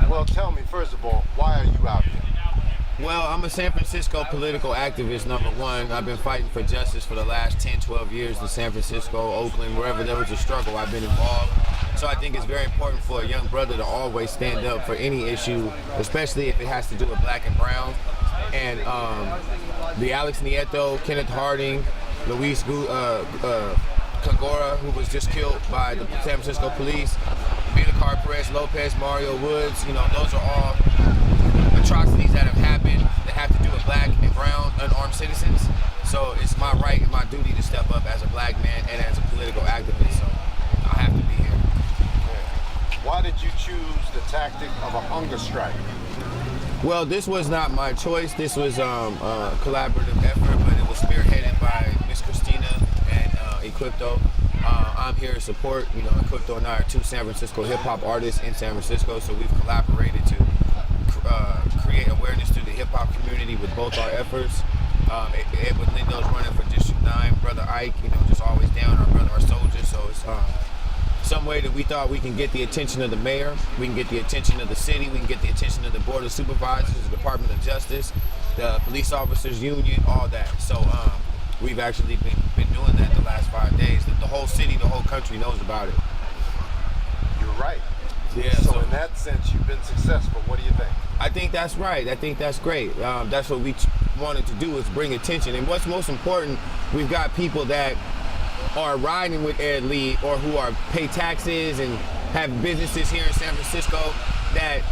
Well, tell me, first of all, why are you out there? Well, I'm a San Francisco political activist, number one. I've been fighting for justice for the last 10, 12 years in San Francisco, Oakland, wherever there was a struggle, I've been involved. So I think it's very important for a young brother to always stand up for any issue, especially if it has to do with black and brown. And the Alex Nieto, Kenneth Harding, Luis Congora, who was just killed by the San Francisco police, Villacar Perez Lopez, Mario Woods, those are all atrocities that have happened that have to do with black and brown unarmed citizens. So it's my right and my duty to step up as a black man and as a political activist. So I have to be here. Why did you choose the tactic of a hunger strike? Well, this was not my choice. This was a collaborative effort, but it was spearheaded by Miss Christina and Equipto. I'm here to support. Equipto and I are two San Francisco hip-hop artists in San Francisco, so we've collaborated to create awareness through the hip-hop community with both our efforts. With Lindo's running for District 9, Brother Ike, just always down, our soldiers. So it's some way that we thought we can get the attention of the mayor, we can get the attention of the city, we can get the attention of the Board of Supervisors, the Department of Justice, the Police Officers Union, all that. So we've actually been doing that the last 5 days. The whole city, the whole country knows about it. You're right. Yeah. So in that sense, you've been successful. What do you think? I think that's right. I think that's great. That's what we wanted to do, is bring attention. And what's most important, we've got people that are riding with Ed Lee or who are pay taxes and have businesses here in San Francisco that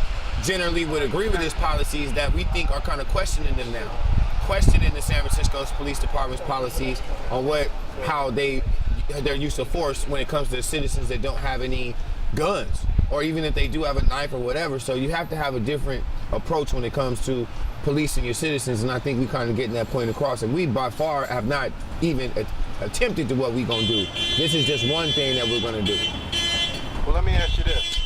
generally would agree with his policies that we think are kind of questioning them now. Questioning the San Francisco Police Department's policies on how their use of force when it comes to the citizens that don't have any guns, or even if they do have a knife or whatever. So you have to have a different approach when it comes to policing your citizens, and I think we kind of getting that point across. And we by far have not even attempted to what we're gonna do. This is just one thing that we're gonna do. Well, let me ask you this.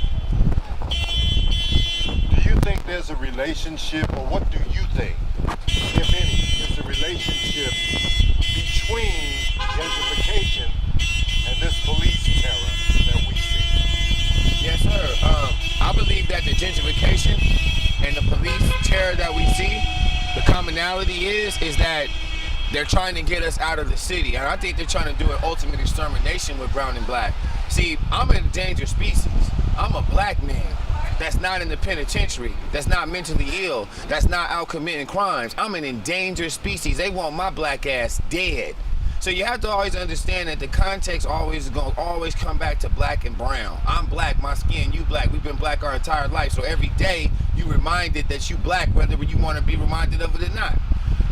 Do you think there's a relationship, or what do you think, if any, is the relationship between gentrification and this police terror that we see? Yes, sir. I believe that the gentrification and the police terror that we see, the commonality is that they're trying to get us out of the city. And I think they're trying to do an ultimate extermination with brown and black. See, I'm an endangered species. I'm a black man that's not in the penitentiary, that's not mentally ill, that's not out committing crimes. I'm an endangered species. They want my black ass dead. So you have to always understand that the context always come back to black and brown. I'm black, my skin, you black. We've been black our entire life. So every day you reminded that you black, whether you want to be reminded of it or not.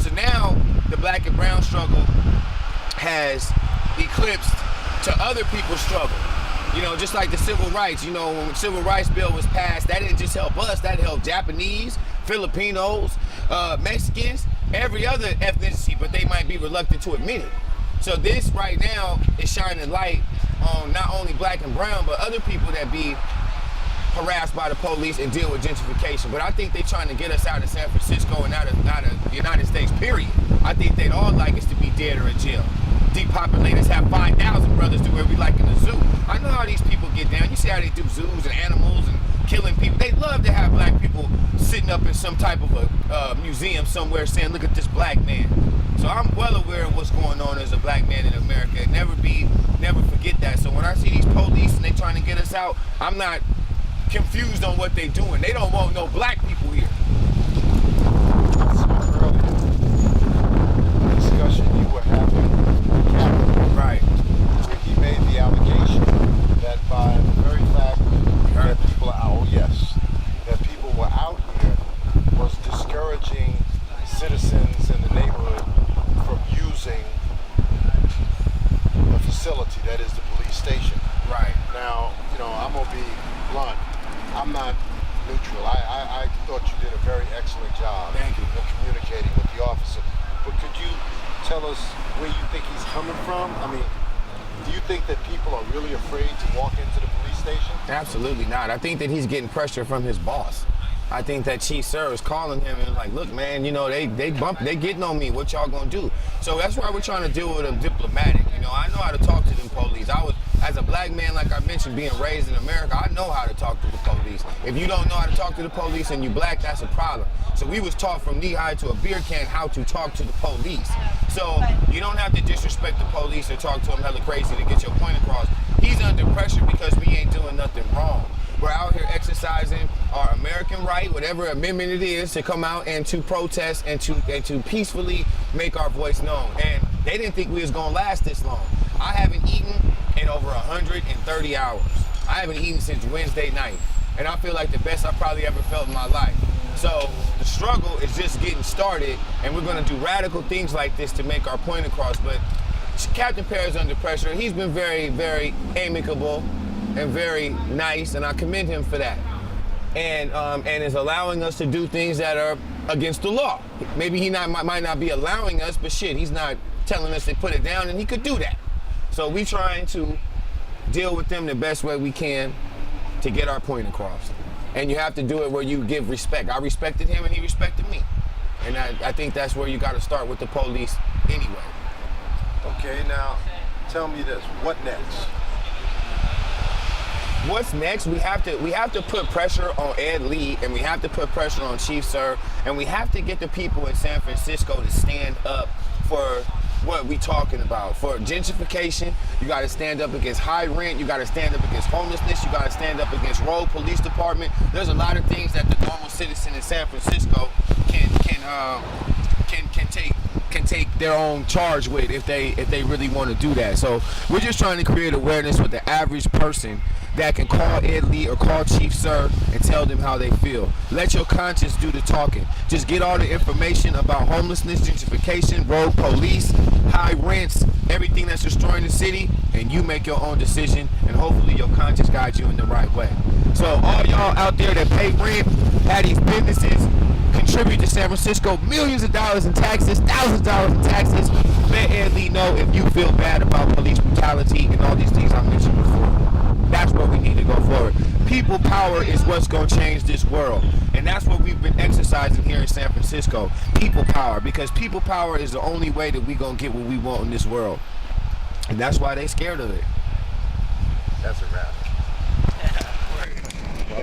So now the black and brown struggle has eclipsed to other people's struggle. Just like the civil rights, when the civil rights bill was passed, that didn't just help us, that helped Japanese, Filipinos, Mexicans, every other ethnicity, but they might be reluctant to admit it. So this right now is shining light on not only black and brown, but other people that be harassed by the police and deal with gentrification. But I think they're trying to get us out of San Francisco and out of the United States, period. I think they'd all like us to be dead or in jail. Depopulate us, have 5,000 brothers do what we like in the zoo. I know how these people get down. You see how they do zoos and animals and killing people. They love to have black people sitting up in some type of a museum somewhere saying, look at this black man. So I'm well aware of what's going on as a black man in America. Never forget that. So when I see these police and they trying to get us out, I'm not confused on what they doing. They don't want no black people here. Earlier, the discussion you were having with Captain, right, where he made the allegation that by the very fact that people are out, that people were out here was discouraging citizens in the neighborhood from using the facility that is the police station. Right. Now, I'm gonna be blunt. I'm not neutral. I thought you did a very excellent job. Thank you. Of communicating with the officer. But could you tell us where you think he's coming from? I mean, do you think that people are really afraid to walk into the police station? Absolutely not. I think that he's getting pressure from his boss. I think that Chief Sir is calling him and like, look, man, they getting on me. What y'all gonna do? So that's why we're trying to deal with them diplomatic. I know how to talk to them police. as a black man, like I mentioned, being raised in America, I know how to talk to the police. If you don't know how to talk to the police and you black, that's a problem. So we was taught from knee high to a beer can how to talk to the police. So you don't have to disrespect the police or talk to them hella crazy to get your point across. He's under pressure because we ain't doing nothing wrong. We're out here exercising our American right, whatever amendment it is, to come out and to protest and to peacefully make our voice known. And they didn't think we was gonna last this long. I haven't eaten in over 130 hours. I haven't eaten since Wednesday night. And I feel like the best I probably ever felt in my life. So the struggle is just getting started, and we're gonna do radical things like this to make our point across. But Captain Perry's under pressure. He's been very, very amicable and very nice, and I commend him for that. And is allowing us to do things that are against the law. Maybe he might not be allowing us, but shit, he's not telling us to put it down, and he could do that. So we trying to deal with them the best way we can to get our point across. And you have to do it where you give respect. I respected him and he respected me. And I think that's where you got to start with the police anyway. Okay, now tell me this, what next? What's next? We have to put pressure on Ed Lee, and we have to put pressure on Chief Sir, and we have to get the people in San Francisco to stand up for what we talking about. For gentrification, you got to stand up against high rent, you got to stand up against homelessness, you got to stand up against road police department. There's a lot of things that the normal citizen in San Francisco can take their own charge with if they really want to do that. So we're just trying to create awareness with the average person that can call Ed Lee or call Chief Sir and tell them how they feel. Let your conscience do the talking. Just get all the information about homelessness, gentrification, road police, high rents, everything that's destroying the city, and you make your own decision, and hopefully your conscience guides you in the right way. So all y'all out there that pay rent, have these businesses, contribute to San Francisco millions of dollars in taxes, thousands of dollars in taxes, let Ed Lee know if you feel bad about police brutality and all these things I mentioned before. That's where we need to go forward. People power is what's going to change this world. And that's what we've been exercising here in San Francisco. People power. Because people power is the only way that we're going to get what we want in this world. And that's why they scared of it. That's a wrap.